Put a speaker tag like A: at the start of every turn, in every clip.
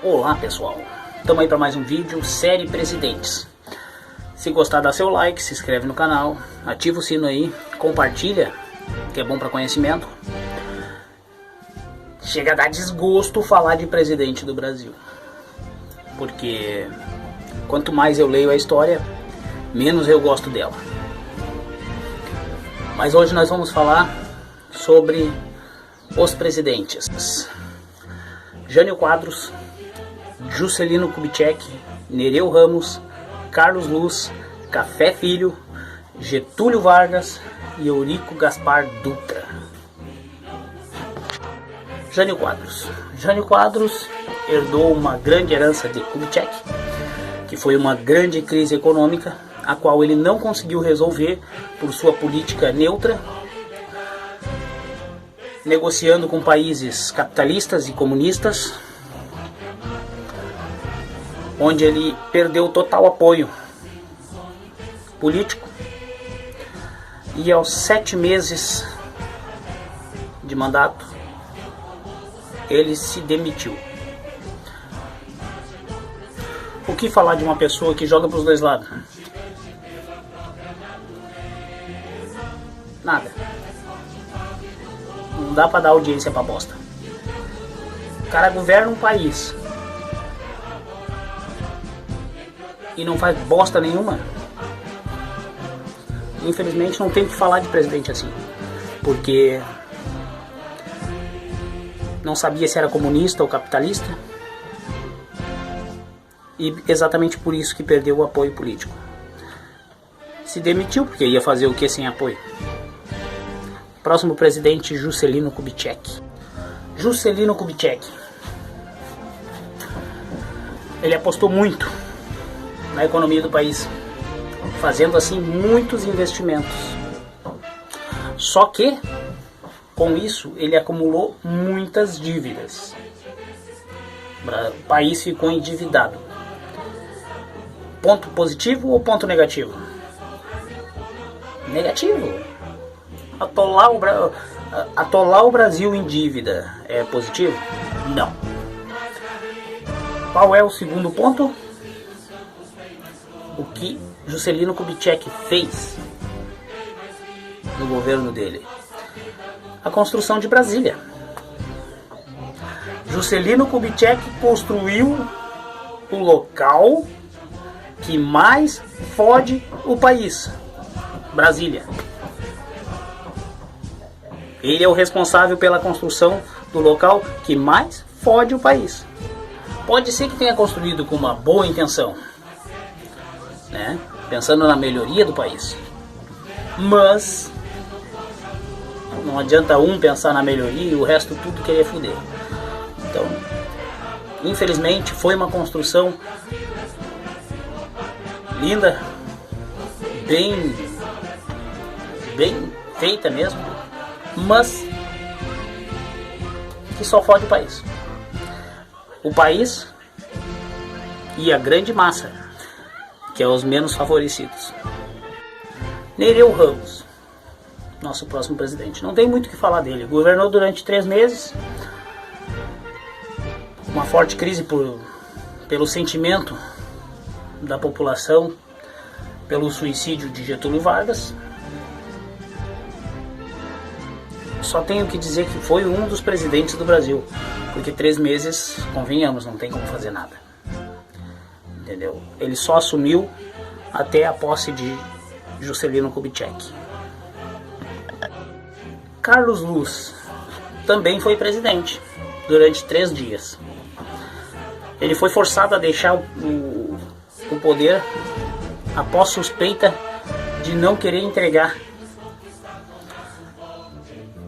A: Olá pessoal, estamos aí para mais um vídeo, série Presidentes. Se gostar, dá seu like, se inscreve no canal, ativa o sino aí, compartilha, que é bom para conhecimento. Chega a dar desgosto falar de presidente do Brasil, porque quanto mais eu leio a história, menos eu gosto dela. Mas hoje nós vamos falar sobre os presidentes: Jânio Quadros, Juscelino Kubitschek, Nereu Ramos, Carlos Luz, Café Filho, Getúlio Vargas e Eurico Gaspar Dutra. Jânio Quadros. Jânio Quadros herdou uma grande herança de Kubitschek, que foi uma grande crise econômica, a qual ele não conseguiu resolver por sua política neutra, negociando com países capitalistas e comunistas, onde ele perdeu total apoio político, e aos 7 meses de mandato ele se demitiu. O que falar de uma pessoa que joga para os dois lados? Nada. Não dá para dar audiência para bosta. O cara governa um país e não faz bosta nenhuma. Infelizmente não tem que falar de presidente assim, porque não sabia se era comunista ou capitalista, e exatamente por isso que perdeu o apoio político. Se demitiu porque ia fazer o que sem apoio? Próximo presidente, Juscelino Kubitschek. Juscelino Kubitschek, ele apostou muito na economia do país, fazendo assim muitos investimentos. Só que com isso ele acumulou muitas dívidas. O país ficou endividado. Ponto positivo ou ponto negativo? Negativo. Atolar o Brasil em dívida é positivo? Não. Qual é o segundo ponto? O que Juscelino Kubitschek fez no governo dele? A construção de Brasília. Juscelino Kubitschek construiu o local que mais fode o país, Brasília. Ele é o responsável pela construção do local que mais fode o país. Pode ser que tenha construído com uma boa intenção, né? Pensando na melhoria do país, mas não adianta um pensar na melhoria e o resto tudo querer foder. Então, infelizmente, foi uma construção linda, bem feita mesmo, mas que só fode o país. O país e a grande massa, que é os menos favorecidos. Nereu Ramos, nosso próximo presidente. Não tem muito o que falar dele. Governou durante 3 meses. Uma forte crise pelo sentimento da população, pelo suicídio de Getúlio Vargas. Só tenho que dizer que foi um dos presidentes do Brasil, porque 3 meses, convenhamos, não tem como fazer nada. Entendeu? Ele só assumiu até a posse de Juscelino Kubitschek. Carlos Luz também foi presidente durante 3 dias. Ele foi forçado a deixar o poder após suspeita de não querer entregar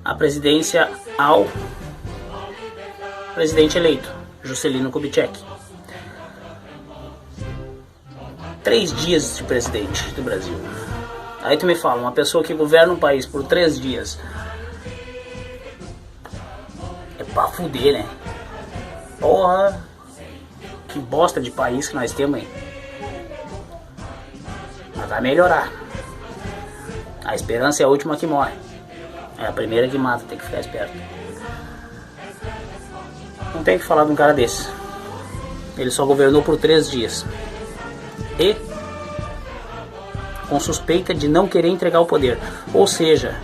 A: a presidência ao presidente eleito, Juscelino Kubitschek. 3 dias de presidente do Brasil. Aí tu me fala, uma pessoa que governa um país por 3 dias é pra fuder, né? Porra, que bosta de país que nós temos aí. Mas vai melhorar. A esperança é a última que morre. É a primeira que mata, tem que ficar esperto. Não tem que falar de um cara desse. Ele só governou por 3 dias. E com suspeita de não querer entregar o poder. Ou seja,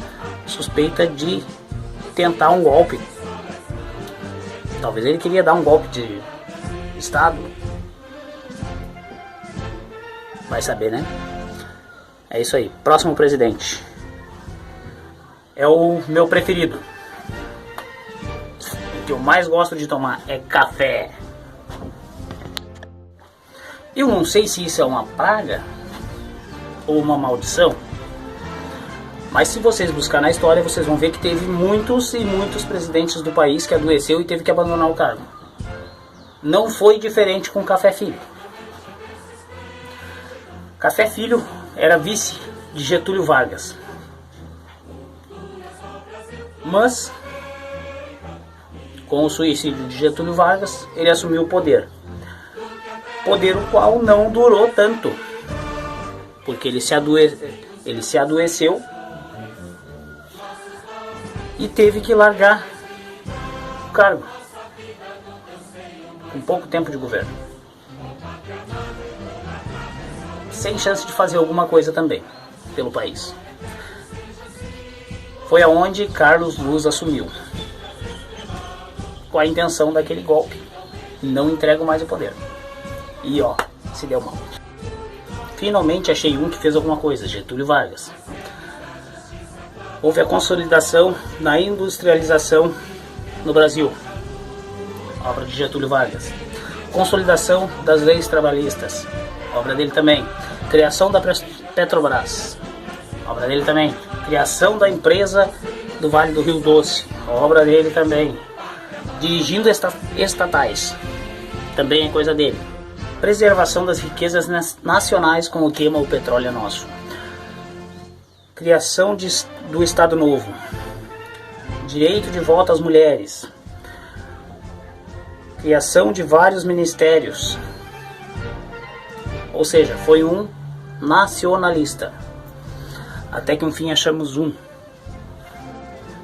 A: suspeita de tentar um golpe. Talvez ele queria dar um golpe de Estado. Vai saber, né? É isso aí. Próximo presidente. É o meu preferido. O que eu mais gosto de tomar é café. Eu não sei se isso é uma praga ou uma maldição, mas se vocês buscarem na história, vocês vão ver que teve muitos e muitos presidentes do país que adoeceu e teve que abandonar o cargo. Não foi diferente com Café Filho. Café Filho era vice de Getúlio Vargas, mas com o suicídio de Getúlio Vargas, ele assumiu o poder. Poder o qual não durou tanto, porque ele se adoeceu e teve que largar o cargo com pouco tempo de governo, sem chance de fazer alguma coisa também pelo país. Foi aonde Carlos Luz assumiu, com a intenção daquele golpe: não entrego mais o poder. E ó, se deu mal. Finalmente achei um que fez alguma coisa: Getúlio Vargas. Houve a consolidação na industrialização no Brasil, obra de Getúlio Vargas. Consolidação das leis trabalhistas, obra dele também. Criação da Petrobras, obra dele também. Criação da empresa do Vale do Rio Doce, obra dele também. Dirigindo estatais, também é coisa dele. Preservação das riquezas nacionais como queima o petróleo nosso. Criação do Estado Novo. Direito de voto às mulheres. Criação de vários ministérios. Ou seja, foi um nacionalista. Até que enfim achamos um.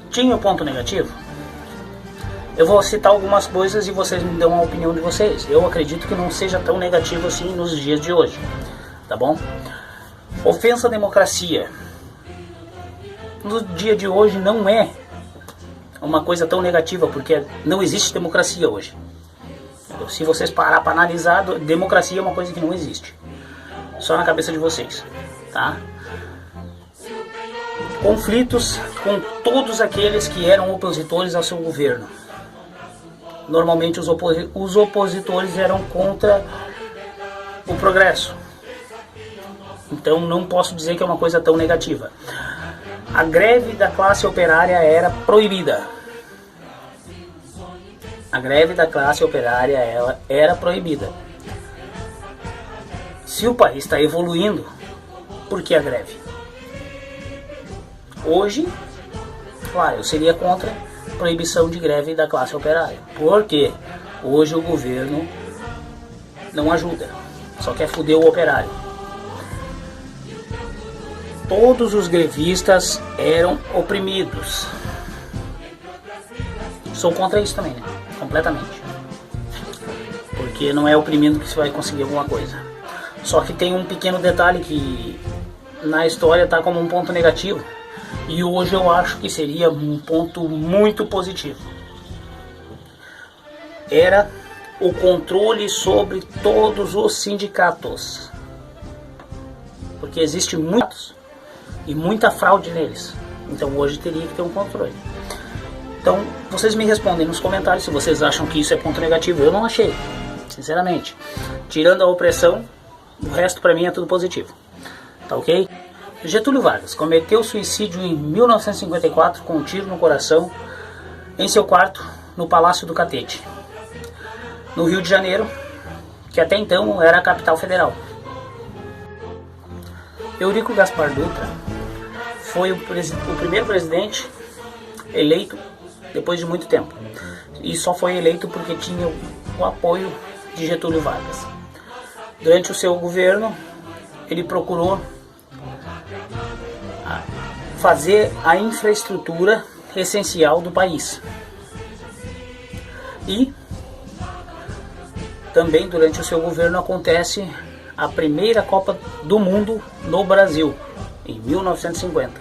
A: Tinha um ponto negativo? Eu vou citar algumas coisas e vocês me dão a opinião de vocês. Eu acredito que não seja tão negativo assim nos dias de hoje, tá bom? Ofensa à democracia. No dia de hoje não é uma coisa tão negativa, porque não existe democracia hoje. Se vocês parar para analisar, democracia é uma coisa que não existe. Só na cabeça de vocês, tá? Conflitos com todos aqueles que eram opositores ao seu governo. Normalmente os opositores eram contra o progresso. Então não posso dizer que é uma coisa tão negativa. A greve da classe operária era proibida. A greve da classe operária ela era proibida. Se o país está evoluindo, por que a greve? Hoje, claro, eu seria contra a proibição de greve da classe operária. Porque hoje o governo não ajuda, só quer foder o operário. Todos os grevistas eram oprimidos. Sou contra isso também, né? Completamente. Porque não é oprimindo que se vai conseguir alguma coisa. Só que tem um pequeno detalhe que na história está como um ponto negativo. E hoje eu acho que seria um ponto muito positivo. Era o controle sobre todos os sindicatos. Porque existe muitos e muita fraude neles. Então hoje teria que ter um controle. Então vocês me respondem nos comentários se vocês acham que isso é ponto negativo. Eu não achei, sinceramente. Tirando a opressão, o resto para mim é tudo positivo. Tá ok? Getúlio Vargas cometeu suicídio em 1954 com um tiro no coração em seu quarto no Palácio do Catete, no Rio de Janeiro, que até então era a capital federal. Eurico Gaspar Dutra foi o primeiro presidente eleito depois de muito tempo. E só foi eleito porque tinha o apoio de Getúlio Vargas. Durante o seu governo, ele procurou fazer a infraestrutura essencial do país. E também durante o seu governo acontece a primeira Copa do Mundo no Brasil, em 1950.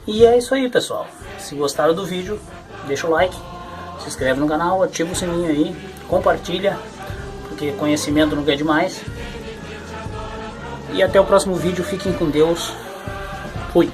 A: E é isso aí, pessoal. Se gostaram do vídeo, deixa o like, se inscreve no canal, ativa o sininho aí, compartilha, porque conhecimento nunca é demais. E até o próximo vídeo, fiquem com Deus. Fui!